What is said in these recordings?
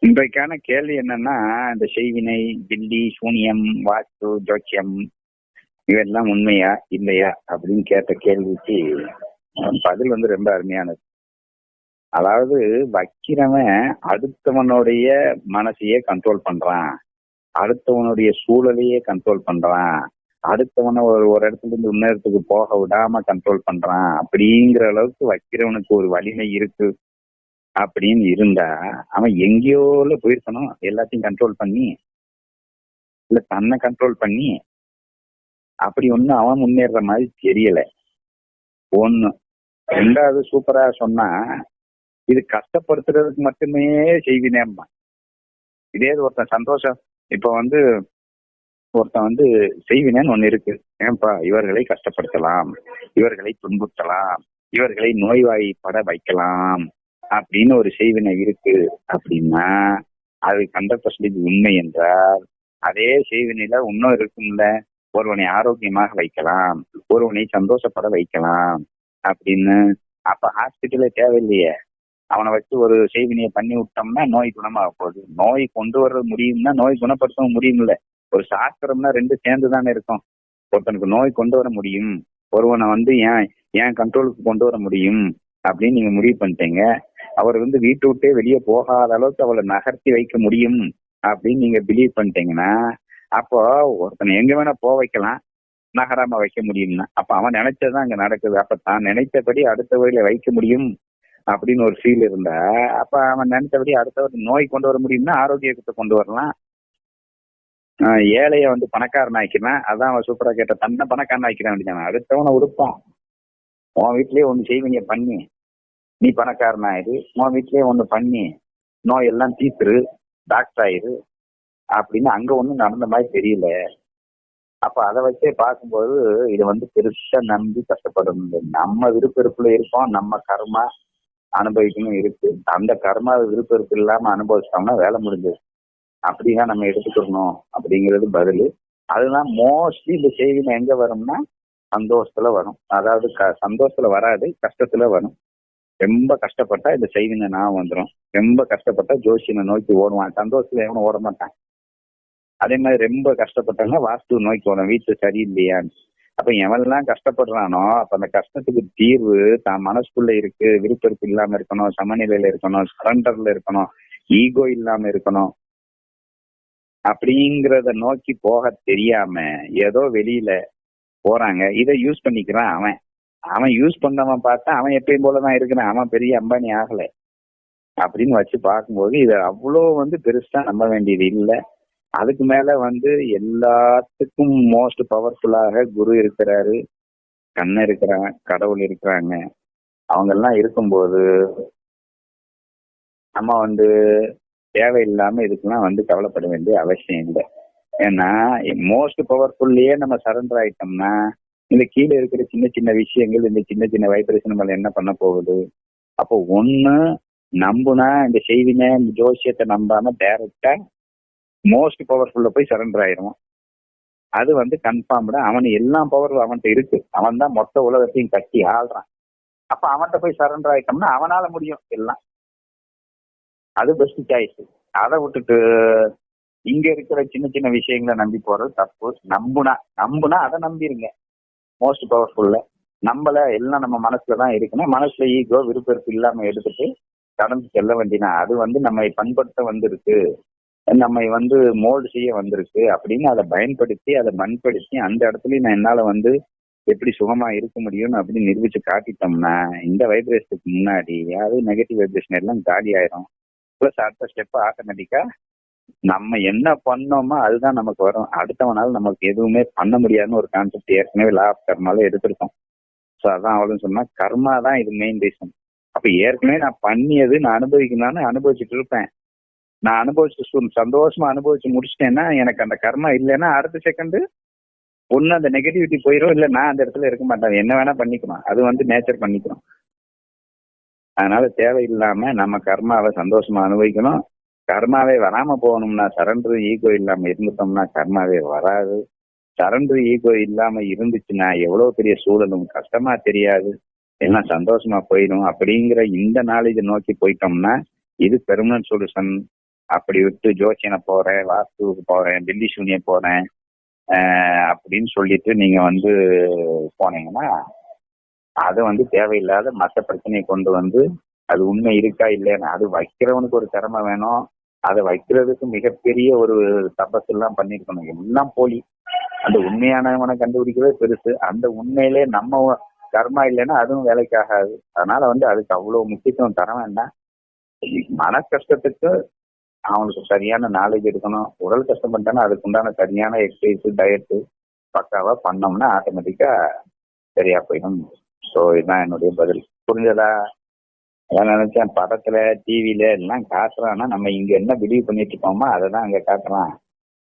இன்றைக்கான கேள்வி என்னன்னா, இந்த செய்வினை, பில்லி, சூனியம், வாஸ்து, ஜோக்கியம் இவெல்லாம் உண்மையா இல்லையா அப்படின்னு கேட்ட கேள்விக்கு பதில் ரொம்ப அருமையானது. அதாவது வைக்கிறவன் அடுத்தவனுடைய மனசையே கண்ட்ரோல் பண்றான், அடுத்தவனுடைய சூழலையே கண்ட்ரோல் பண்றான், அடுத்தவனை ஒரு இடத்துல இருந்து இன்னொருத்துக்கு போக விடாம கண்ட்ரோல் பண்றான். அப்படிங்கிற அளவுக்கு வைக்கிறவனுக்கு ஒரு வலிமை இருக்கு அப்படின்னு இருந்தா அவன் எங்கேயோல போயிருக்கணும். எல்லாத்தையும் கண்ட்ரோல் பண்ணி, இல்ல தன்னை கண்ட்ரோல் பண்ணி, அப்படி ஒன்னும் அவன் முன்னேற மாதிரி தெரியல. ஒண்ணு. ரெண்டாவது சூப்பரா சொன்னா, இது கஷ்டப்படுத்துறதுக்கு மட்டுமே செய்வினேம்மா. இதே ஒருத்தன் சந்தோஷம், இப்ப ஒருத்தன் செய்வினேன்னு ஒண்ணு இருக்கு. ஏன்பா இவர்களை கஷ்டப்படுத்தலாம், இவர்களை துன்புறுத்தலாம், இவர்களை நோய்வாய்ப்பட வைக்கலாம் அப்படின்னு ஒரு செய்வினை இருக்கு அப்படின்னா அது 100% உண்மை என்றால், அதே செய்வினையில இன்னும் இருக்கும்ல, ஒருவனை ஆரோக்கியமாக வைக்கலாம், ஒருவனை சந்தோஷப்பட வைக்கலாம் அப்படின்னு. அப்ப ஹாஸ்பிட்டலே தேவையில்லையே. அவனை வச்சு ஒரு செய்வினையை பண்ணி விட்டோம்னா நோய் குணமாக போகுது. நோய் கொண்டு வர முடியும்னா நோய் குணப்படுத்தவும் முடியும்ல. ஒரு சாஸ்திரம்னா ரெண்டு சேர்ந்து தானே இருக்கும். ஒருத்தனுக்கு நோய் கொண்டு வர முடியும், ஒருவனை ஏன் கண்ட்ரோலுக்கு கொண்டு வர முடியும் அப்படின்னு நீங்க முடிவு பண்ணிட்டீங்க. அவர் வீட்டை விட்டே வெளியே போகாத அளவுக்கு அவளை நகர்த்தி வைக்க முடியும் அப்படின்னு நீங்க பிலீவ் பண்ணிட்டீங்கன்னா, அப்போ ஒருத்தனை எங்க வேணா வைக்கலாம், நகராம வைக்க முடியும்னா அப்ப அவன் நினைச்சதான் அங்க நடக்குது. அப்ப தான் நினைத்தபடி அடுத்த வழியில வைக்க முடியும் அப்படின்னு ஒரு ஃபீல் இருந்தா, அப்ப அவன் நினைத்தபடி அடுத்த நோய் கொண்டு வர முடியும்னா ஆரோக்கியத்தை கொண்டு வரலாம். ஏழைய பணக்காரன் ஆக்கினான், அதான் அவன் சூப்பரா கேட்ட, தன்னை பணக்காரன் ஆக்கிறான் அப்படின்னு. அடுத்தவனை உடுப்பான். உன் வீட்லயே ஒண்ணு செய்வீங்க பண்ணி நீ பணக்காரன் ஆயிரு, உன் வீட்லயே ஒண்ணு பண்ணி நோய் எல்லாம் தீத்துரு, டாக்டர் ஆயிரு அப்படின்னு அங்க ஒண்ணும் நடந்த மாதிரி தெரியல. அப்ப அதை வச்சே பார்க்கும்போது இது பெருசா நம்பி கஷ்டப்படணும். நம்ம விருப்பெருப்புல இருப்போம், நம்ம கர்மா அனுபவிக்கணும் இருக்கு. அந்த கர்மா விருப்பெருப்பு இல்லாம அனுபவிச்சிட்டோம்னா வேலை முடிஞ்சது. அப்படிதான் நம்ம எடுத்துக்கணும் அப்படிங்கிறது பதில். அதுதான் மோஸ்ட்லி இந்த செய்தியில எங்க வரும்னா சந்தோஷத்துல வரும். அதாவது சந்தோஷத்துல வராது, கஷ்டத்துல வரும். ரொம்ப கஷ்டப்பட்டா இந்த செய்தினை நான் வந்துடும். ரொம்ப கஷ்டப்பட்டா ஜோசியனை நோக்கி ஓடுவான். சந்தோஷத்துல எவனும் ஓட மாட்டான். அதே மாதிரி ரொம்ப கஷ்டப்பட்டாங்கன்னா வாஸ்து நோக்கி ஓடும், வீட்டு சரியில்லையான்னு. அப்ப எவன்லாம் கஷ்டப்படுறானோ அப்ப அந்த கஷ்டத்துக்கு தீர்வு தான் மனசுக்குள்ள இருக்கு. விருப்பெருப்பு இல்லாம இருக்கணும், சமநிலையில இருக்கணும், சரண்டர்ல இருக்கணும், ஈகோ இல்லாம இருக்கணும் அப்படிங்கிறத நோக்கி போக தெரியாம ஏதோ வெளியில போறாங்க. இதை யூஸ் பண்ணிக்கிறான். அவன் யூஸ் பண்ணவன் பார்த்தா அவன் எப்பயும் போலதான் இருக்கிறான், அவன் பெரிய அம்பானி ஆகல அப்படின்னு வச்சு பார்க்கும்போது இது அவ்வளோ பெருசா நம்ப வேண்டியது இல்லை. அதுக்கு மேல எல்லாத்துக்கும் மோஸ்ட் பவர்ஃபுல்லாக குரு இருக்கிறாரு, கண்ணன் இருக்கிறாங்க, கடவுள் இருக்கிறாங்க. அவங்க எல்லாம் இருக்கும்போது நம்ம தேவையில்லாம இதுக்கெல்லாம் கவலைப்பட வேண்டிய அவசியம் இல்லை. ஏன்னா மோஸ்ட் பவர்ஃபுல்லையே நம்ம சரண்டர் ஆயிட்டோம்னா இந்த கீழே இருக்கிற சின்ன சின்ன விஷயங்கள், இந்த சின்ன சின்ன வைப்ரேஷன் நம்மள என்ன பண்ண போகுது? அப்போ ஒண்ணு நம்புனா இந்த செய்தினை, இந்த ஜோசியத்தை நம்பாம டைரக்டா மோஸ்ட் பவர்ஃபுல்ல போய் சரண்டர் ஆயிரும். அது கன்ஃபார்ம்டா அவனு எல்லா பவரும் அவன்கிட்ட இருக்கு. அவன் தான் மொத்த உலகத்தையும் கட்டி ஆள்றான். அப்ப அவன்கிட்ட போய் சரண்டர் ஆயிட்டோம்னா அவனால முடியும் எல்லாம். அது பெஸ்ட் சாய்ஸ். அதை விட்டுட்டு இங்க இருக்கிற சின்ன சின்ன விஷயங்களை நம்பி போறது தப்பு. நம்புனா அதை நம்பிருங்க. மோஸ்ட் பவர்ஃபுல்ல நம்மள எல்லாம் நம்ம மனசுலதான் இருக்குன்னா, மனசுல ஈகோ விருப்பெருப்பு இல்லாம எடுத்துட்டு கடந்து செல்ல வேண்டினா அது நம்மை பண்படுத்த வந்திருக்கு, நம்மை மோல்டு செய்ய வந்திருக்கு அப்படின்னு அதை பயன்படுத்தி அதை மண்படுத்தி அந்த இடத்துலயும் நான் என்னால எப்படி சுகமா இருக்க முடியும்னு அப்படின்னு நிரூபிச்சு காட்டிட்டோம்னா இந்த வைப்ரேஷனுக்கு முன்னாடி அது நெகட்டிவ் வைப்ரேஷன் எல்லாம் காலி ஆயிரும். பிளஸ் அடுத்த ஸ்டெப் ஆட்டோமேட்டிக்கா நம்ம என்ன பண்ணோமோ அதுதான் நமக்கு வரும். அடுத்தவனால நமக்கு எதுவுமே பண்ண முடியாதுன்னு ஒரு கான்செப்ட் ஏற்கனவே லா ஆஃப் கர்மால எடுத்திருக்கோம். ஸோ அதான் அவளும் சொன்னா, கர்மா தான் இது மெயின் ரீசன். அப்ப ஏற்கனவே நான் பண்ணியது நான் அனுபவிக்கணும்னு அனுபவிச்சுட்டு இருப்பேன். நான் அனுபவிச்சு சந்தோஷமா அனுபவிச்சு முடிச்சிட்டேன்னா எனக்கு அந்த கர்மா இல்லைன்னா அடுத்த செகண்ட் ஒண்ணு அந்த நெகட்டிவிட்டி போயிடும், இல்லை நான் அந்த இடத்துல இருக்க மாட்டேன். என்ன வேணா பண்ணிக்கணும், அது நேச்சர் பண்ணிக்கணும். அதனால தேவையில்லாம நம்ம கர்மாவை சந்தோஷமா அனுபவிக்கணும். கர்மாவே வராம போகணும்னா சரண்டர் ஈகோ இல்லாம இருந்துட்டோம்னா கர்மாவே வராது. சரண்டர் ஈகோ இல்லாம இருந்துச்சுன்னா எவ்வளவு பெரிய சூழலும் கஷ்டமா தெரியாது, எல்லாம் சந்தோஷமா போயிடும். அப்படிங்கிற இந்த நாலேஜை நோக்கி போயிட்டோம்னா இது பெர்மனன்ட் சொல்யூஷன். அப்படி விட்டு ஜோசியனை போறேன், வாஸ்துவுக்கு போறேன், டில்லி சூனியம் போறேன் அப்படின்னு சொல்லிட்டு நீங்க வந்து போனீங்கன்னா அதை வந்து தேவையில்லாத மற்ற பிரச்சனையை கொண்டு வந்து அது உண்மை இருக்கா இல்லையா, அது வைக்கிறவனுக்கு ஒரு திறமை வேணும். அதை வைக்கிறதுக்கு மிகப்பெரிய ஒரு தபஸ் எல்லாம் பண்ணிருக்கணும். எல்லாம் போலி. அந்த உண்மையானவனை கண்டுபிடிக்கிறதே பெருசு. அந்த உண்மையிலே நம்ம கர்மா இல்லைன்னா அதுவும் வேலைக்காகாது. அதனால வந்து அதுக்கு அவ்வளவு முக்கியத்துவம் தர வேண்டாம். மன கஷ்டத்துக்கு அவனுக்கு சரியான நாலேஜ் எடுக்கணும். உடல் கஷ்டம் பண்ணிட்டானா அதுக்கு உண்டான சரியான எக்ஸசைஸ், டயட்டு பக்காவா பண்ணோம்னா ஆட்டோமேட்டிக்கா சரியா போயிடும். ஸோ இதுதான் என்னுடைய பதில். புரிஞ்சதா? அதான் நினைச்சேன், படத்துல டிவில எல்லாம் காட்டுறான்னா நம்ம இங்க என்ன பிலீவ் பண்ணிட்டு இருக்கோமோ அதை தான் அங்க காட்டுறான்.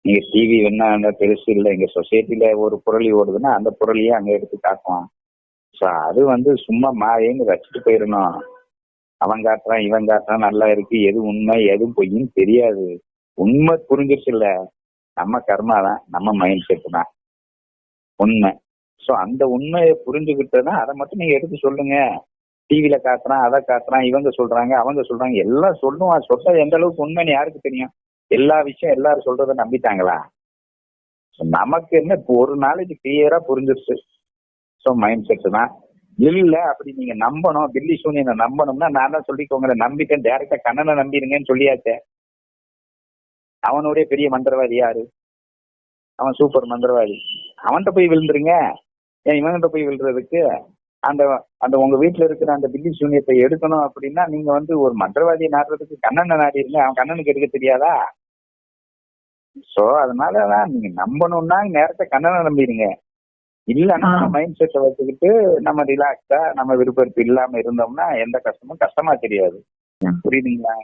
நீங்க டிவி வேணா அந்த பெருசு இல்லை, எங்க சொசைட்டில ஒரு புரளி ஓடுதுன்னா அந்த புரளியே அங்க எடுத்து காட்டுவான். ஸோ அது வந்து சும்மா மாயேன்னு வச்சுட்டு போயிடணும். அவன் காட்டுறான், இவன் காட்டுறான், நல்லா இருக்கு, எது உண்மை எது பொய்ன்னு தெரியாது. உண்மை புரிஞ்சிருச்சு இல்ல, நம்ம கர்மா தான், நம்ம மைண்ட் செட் தான் உண்மை. ஸோ அந்த உண்மையை புரிஞ்சுக்கிட்டதுன்னா அதை மட்டும் நீங்க எடுத்து சொல்லுங்க. டிவியில காட்டுறான், அதை காட்டுறான், இவங்க சொல்றாங்க, அவங்க சொல்றாங்க, எல்லாம் சொல்லுவான். சொல்றது எந்த அளவுக்கு உண்மைன்னு யாருக்கு தெரியும்? எல்லா விஷயம் எல்லாரும் சொல்றதை நம்பிட்டாங்களா? நமக்கு என்ன இப்போ ஒரு நாளைக்கு கிளியரா புரிஞ்சிருச்சு. ஸோ மைண்ட் செட் தான். இல்ல அப்படி நீங்க நம்பணும், டில்லி சூனியனை நம்பணும்னா நான் தான் சொல்லிக்கோங்க, நம்பிட்டேன், டைரக்டா கண்ணனை நம்பிடுங்கன்னு சொல்லியாச்சே. அவனுடைய பெரிய மந்திரவாதி யாரு? அவன் சூப்பர் மந்திரவாதி. அவன்கிட்ட போய் விழுந்துருங்க. ஏன் இவன்கிட்ட போய் விழுறதுக்கு? அந்த அந்த உங்க வீட்டுல இருக்கிற அந்த டில்லி சூனியத்தை எடுக்கணும் அப்படின்னா நீங்க வந்து ஒரு மந்திரவாதியை நாடுறதுக்கு கண்ணனை நாடிருங்க. அவன் கண்ணனுக்கு எடுக்க தெரியாதா? சோ அதனாலதான் நீங்க நம்பணும்னா நேரத்தை கண்ணனை நம்பிடுங்க. இல்லைன்னா நம்ம மைண்ட் செட்டை வச்சுக்கிட்டு நம்ம ரிலாக்ஸா நம்ம விருப்பம் இல்லாம இருந்தோம்னா எந்த கஷ்டமும் கஷ்டமா தெரியாது. புரியுதுங்களா?